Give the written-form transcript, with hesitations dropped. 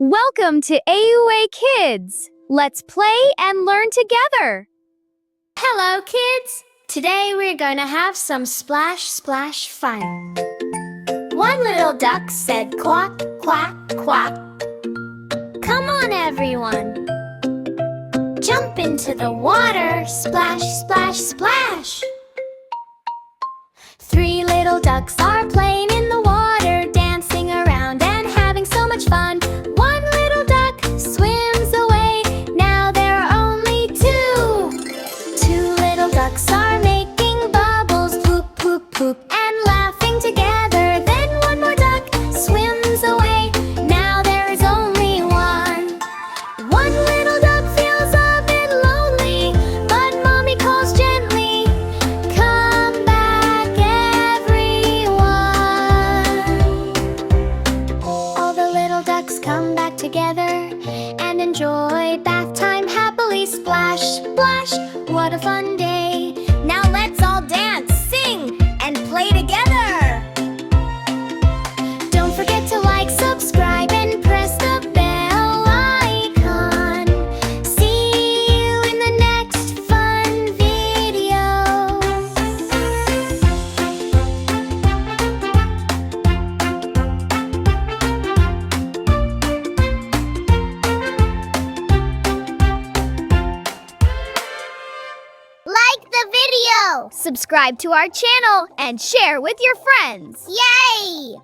Welcome to AUUA Kids. Let's play and learn together. Hello, kids. Today we're going to have some splash, splash fun. One little duck said quack, quack, quack. Come on, everyone. Jump into the water, splash, splash, splash. Three little ducks are playing in the water, dancing around and having so much fun. One little duck swims away, now there are only two. Two little ducks are making bubbles, poop, poop, poop, and laughing together. Then one more duck swims away, now there is only one. One little duck feels a bit lonely, but mommy calls gently, "Come back, everyone." All the little ducks come back together and enjoy bath time happily. Splash, splash, what a fun day. Now let's all dance, sing, and play together. Don't forget to like, subscribe, and press the bell icon. See you in the next fun video. Like the video! Subscribe to our channel and share with your friends. Yay!